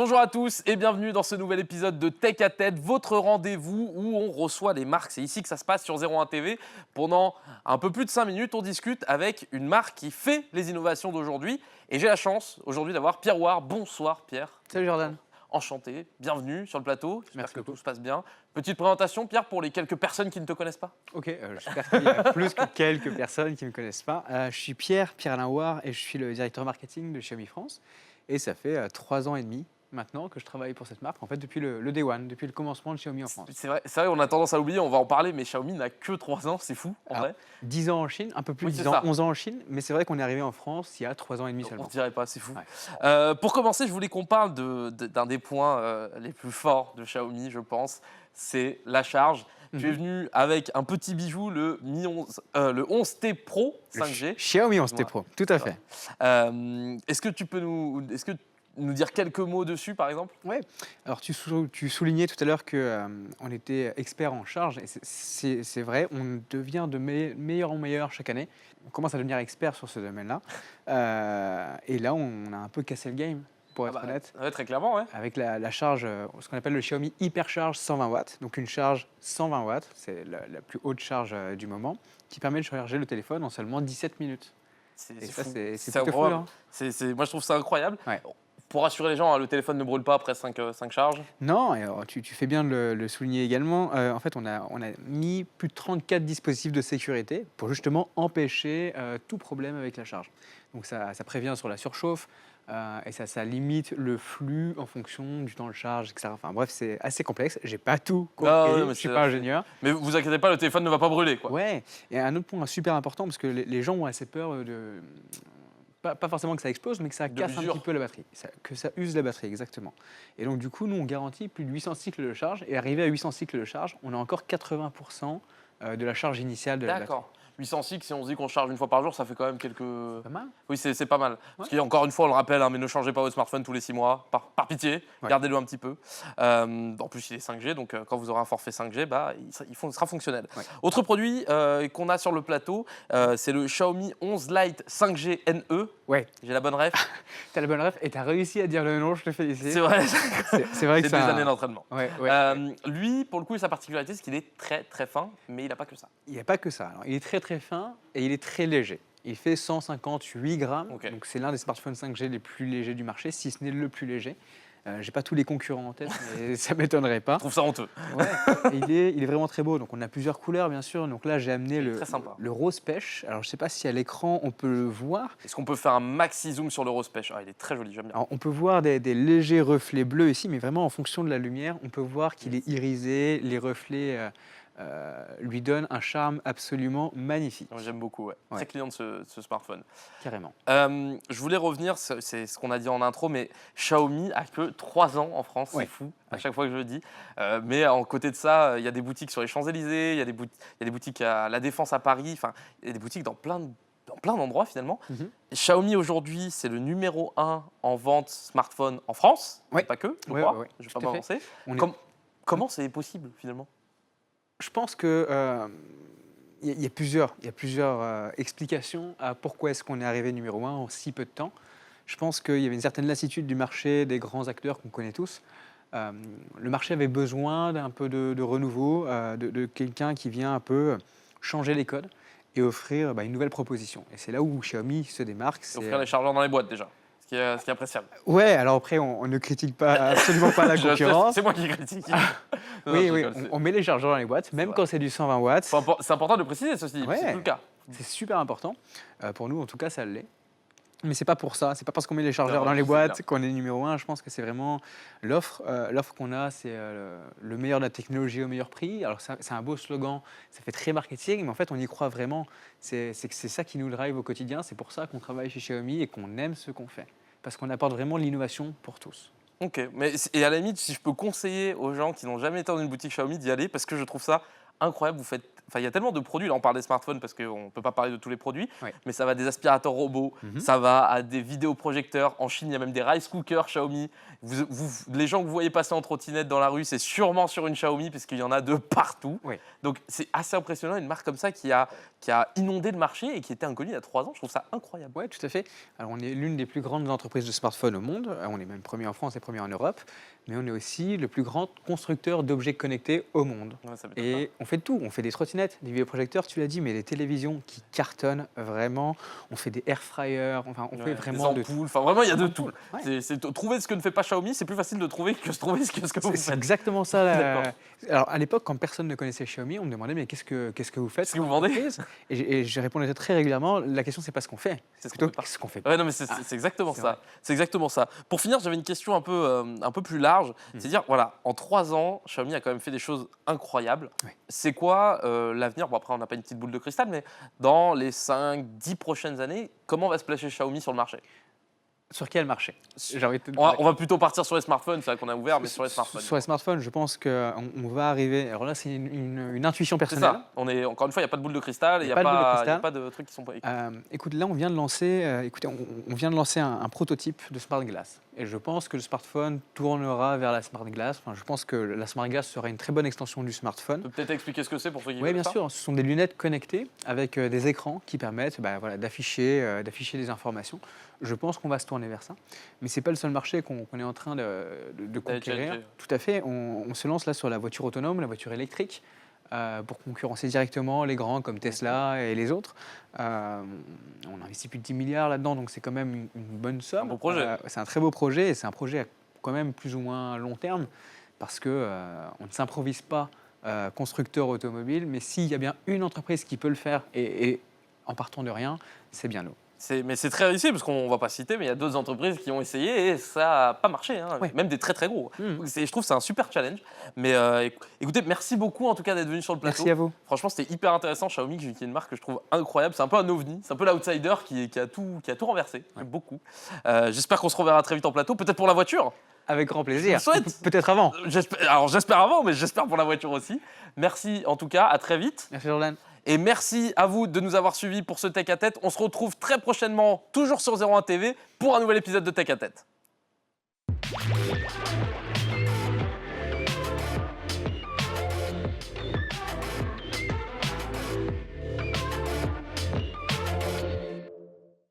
Bonjour à tous et bienvenue dans ce nouvel épisode de Tech à Tête, votre rendez-vous où on reçoit les marques. C'est ici que ça se passe sur 01 TV. Pendant un peu plus de 5 minutes, on discute avec une marque qui fait les innovations d'aujourd'hui. Et j'ai la chance aujourd'hui d'avoir Pierre Ouard. Bonsoir Pierre. Salut Jordan. Enchanté, bienvenue sur le plateau. J'espère Merci que beaucoup. tout se passe bien. Petite présentation Pierre pour les quelques personnes qui ne te connaissent pas. Ok, j'espère qu'il y a plus que quelques personnes qui ne me connaissent pas. Je suis Pierre-Alain Ouard et je suis le directeur marketing de Xiaomi France. Et ça fait 3 ans et demi maintenant que je travaille pour cette marque, en fait depuis le day one, depuis le commencement de Xiaomi en France. C'est vrai, on a tendance à l'oublier, on va en parler, mais Xiaomi n'a que 3 ans, c'est fou en Alors, vrai. 10 ans en Chine, un peu plus Oui, de c'est 10 ans, ça. 11 ans en Chine, mais c'est vrai qu'on est arrivé en France il y a 3 ans et demi On seulement. ne dirait pas, c'est fou. Ouais. Pour commencer, je voulais qu'on parle d'un des points les plus forts de Xiaomi, je pense, c'est la charge. Tu es venu avec un petit bijou, le 11T Pro 5G. Xiaomi 11T Dis-moi. Pro, tout à fait. Est-ce que tu peux nous dire quelques mots dessus, par exemple? Ouais. Alors tu soulignais tout à l'heure qu'on était expert en charge, et c'est vrai, on devient de meilleur en meilleur chaque année. On commence à devenir expert sur ce domaine-là. Et là, on a un peu cassé le game, pour être honnête, Ouais, très clairement, ouais. avec la charge, ce qu'on appelle le Xiaomi Hypercharge 120 watts. Donc une charge 120 watts, c'est la plus haute charge du moment, qui permet de charger le téléphone en seulement 17 minutes. Et ça, fou. c'est C'est plutôt fou, incroyable. hein. Moi, je trouve ça incroyable. Ouais. Pour rassurer les gens, hein, le téléphone ne brûle pas après 5 charges. Non, et alors, tu fais bien de le souligner également. En fait, on a mis plus de 34 dispositifs de sécurité pour justement empêcher tout problème avec la charge. Donc ça prévient sur la surchauffe et ça limite le flux en fonction du temps de charge, etc. Enfin bref, c'est assez complexe. J'ai pas tout compris, Non, mais je suis c'est- pas ingénieur. Mais vous inquiétez pas, le téléphone ne va pas brûler, quoi. Ouais, et un autre point super important, parce que les gens ont assez peur pas forcément que ça explose, mais que ça De casse un l'usure. petit peu la batterie, que ça use la batterie, exactement. Et donc du coup, nous, on garantit plus de 800 cycles de charge, et arrivé à 800 cycles de charge, on a encore 80% de la charge initiale de la batterie. D'accord. 800 cycles, si on se dit qu'on charge une fois par jour, ça fait quand même quelques... Pas mal. Oui, c'est pas mal. Parce qu'encore une fois, on le rappelle, hein, mais ne changez pas votre smartphone tous les 6 mois, par pitié, Ouais. gardez-le un petit peu. En plus, il est 5G, donc quand vous aurez un forfait 5G, bah, il sera fonctionnel. Ouais. Autre produit qu'on a sur le plateau, c'est le Xiaomi 11 Lite 5G NE. Ouais, J'ai la bonne ref. t'as la bonne ref, et t'as réussi à dire le nom, je te félicite. C'est vrai, C'est vrai que c'est des ça. années d'entraînement. Ouais, ouais. Lui, pour le coup, sa particularité, c'est qu'il est très très fin, mais il n'a pas que ça. Il n'y a pas que ça. Alors, il est très très fin et il est très léger. Il fait 158 grammes, Ok. donc c'est l'un des smartphones 5G les plus légers du marché, si ce n'est le plus léger. J'ai pas tous les concurrents en tête, mais ça m'étonnerait pas. Je trouve ça honteux. Ouais. Et il est vraiment très beau. Donc on a plusieurs couleurs bien sûr. Donc là j'ai amené Il est très sympa. le rose pêche. Alors je sais pas si à l'écran on peut le voir. Est-ce qu'on peut faire un maxi zoom sur le rose pêche? Ah, il est très joli, j'aime bien. Alors, on peut voir des légers reflets bleus ici, mais vraiment en fonction de la lumière, on peut voir qu'il est irisé. Les reflets lui donnent un charme absolument magnifique. Moi, j'aime beaucoup, ouais. Ouais. Très client de ce smartphone. Carrément. Je voulais revenir, c'est ce qu'on a dit en intro, mais Xiaomi a que 3 ans en France, Ouais. c'est fou, à Ouais. chaque fois que je le dis. Mais en côté de ça, il y a des boutiques sur les Champs-Élysées, il y a des boutiques à La Défense à Paris, enfin, il y a des boutiques dans plein d'endroits finalement. Mhm. Xiaomi aujourd'hui, c'est le numéro 1 en vente smartphone en France, Ouais. pas que, je Ouais, crois, ouais, ouais, je ne vais tout pas à fait. m'avancer. On est- Comment c'est possible finalement? Je pense que il y a plusieurs explications à pourquoi est-ce qu'on est arrivé numéro un en si peu de temps. Je pense qu'il y avait une certaine lassitude du marché, des grands acteurs qu'on connaît tous. Le marché avait besoin d'un peu de renouveau, de quelqu'un qui vient un peu changer les codes et offrir une nouvelle proposition. Et c'est là où Xiaomi se démarque. Offrir les chargeurs dans les boîtes déjà, ce qui est appréciable. Ouais, alors après, on ne critique pas, absolument pas la concurrence. C'est moi qui critique. Non, Oui, je oui, rigole, on met les chargeurs dans les boîtes, même vrai. quand c'est du 120 watts. c'est important de le préciser, ceci, Ouais. c'est plus le cas. C'est super important. Pour nous, en tout cas, ça l'est. Mais c'est pas pour ça. C'est pas parce qu'on met les chargeurs Non, dans les c'est boîtes bien. qu'on est numéro un. Je pense que c'est vraiment l'offre. L'offre qu'on a, c'est le meilleur de la technologie au meilleur prix. Alors c'est un beau slogan. Ça fait très marketing, mais en fait, on y croit vraiment. C'est ça qui nous drive au quotidien. C'est pour ça qu'on travaille chez Xiaomi et qu'on aime ce qu'on fait, parce qu'on apporte vraiment l'innovation pour tous. Ok, et à la limite, si je peux conseiller aux gens qui n'ont jamais été dans une boutique Xiaomi d'y aller, parce que je trouve ça incroyable. Vous faites, enfin, il y a tellement de produits. Là, on parle des smartphones parce qu'on ne peut pas parler de tous les produits, Ouais. mais ça va des aspirateurs robots, ça va à des vidéoprojecteurs. En Chine, il y a même des rice cookers Xiaomi. Les gens que vous voyez passer en trottinette dans la rue, c'est sûrement sur une Xiaomi parce qu'il y en a de partout. Ouais. Donc, c'est assez impressionnant. Une marque comme ça qui a inondé le marché et qui était inconnue il y a 3 ans. Je trouve ça incroyable. Oui, tout à fait. Alors, on est l'une des plus grandes entreprises de smartphones au monde. On est même premier en France et premier en Europe. Mais on est aussi le plus grand constructeur d'objets connectés au monde. Ouais, ça m'étonne Et on fait de tout. On fait des trottinettes, des vidéoprojecteurs, tu l'as dit, mais des télévisions qui cartonnent vraiment. On fait des air fryers. Enfin, on pas. fait Ouais, vraiment des de tout. ampoules. Enfin, vraiment, il y a de Des tout. ampoules, ouais. Trouver ce que ne fait pas Xiaomi, c'est plus facile de trouver que trouver ce que vous C'est faites. exactement ça. D'accord. Alors, à l'époque, quand personne ne connaissait Xiaomi, on me demandait mais qu'est-ce que vous faites Ce que vous vendez. entreprise Et je répondais très régulièrement, la question, c'est pas ce qu'on fait, C'est ce qu'on plutôt fait pas. ce qu'on fait. Ouais, non, mais c'est Ah, exactement c'est ça. vrai. C'est exactement ça. Pour finir, j'avais une question un peu plus large. C'est dire, voilà, en 3 ans, Xiaomi a quand même fait des choses incroyables. Ouais. C'est quoi l'avenir? Bon, après, on n'a pas une petite boule de cristal, mais dans les 5-10 prochaines années, comment va se placer Xiaomi sur le marché? Sur quel marché J'ai envie de te On va plutôt partir sur les smartphones, c'est vrai qu'on a ouvert, mais sur les smartphones. Sur les smartphones, je pense qu'on va arriver. Alors là, c'est une intuition C'est personnelle. ça. Encore une fois, il n'y a pas de boule de cristal, il n'y a, pas de boule de pas- cristal. y a pas de trucs qui sont pas. Écoute, là, on vient de lancer, on vient de lancer un prototype de Smart Glass. Et je pense que le smartphone tournera vers la Smart Glass. Enfin, je pense que la Smart Glass sera une très bonne extension du smartphone. Tu peux peut-être expliquer ce que c'est pour ceux qui Oui, veulent bien ça. sûr. Ce sont des lunettes connectées avec des écrans qui permettent d'afficher des informations. Je pense qu'on va se tourner vers ça. Mais ce n'est pas le seul marché qu'on est en train de conquérir. challenger. Tout à fait. On se lance là sur la voiture autonome, la voiture électrique, pour concurrencer directement les grands comme Tesla et les autres. On investit plus de 10 milliards là-dedans, donc c'est quand même une bonne somme. Un beau projet. C'est un très beau projet et c'est un projet à quand même plus ou moins long terme parce qu'on ne s'improvise pas constructeur automobile, mais s'il y a bien une entreprise qui peut le faire et en partant de rien, c'est bien nous. Mais c'est très réussi parce qu'on ne va pas citer, mais il y a d'autres entreprises qui ont essayé et ça n'a pas marché, hein. Ouais. Même des très très gros. Je trouve que c'est un super challenge. Mais écoutez, merci beaucoup en tout cas d'être venu sur le plateau. Merci à vous. Franchement, c'était hyper intéressant. Xiaomi, qui est une marque que je trouve incroyable. C'est un peu un ovni, c'est un peu l'outsider qui a tout renversé. J'aime beaucoup. J'espère qu'on se reverra très vite en plateau, peut-être pour la voiture. Avec grand plaisir. Je le souhaite. Peut-être avant. J'espère avant, mais j'espère pour la voiture aussi. Merci en tout cas, à très vite. Merci Jordan. Et merci à vous de nous avoir suivis pour ce Tech à Tête. On se retrouve très prochainement, toujours sur 01 TV, pour un nouvel épisode de Tech à Tête.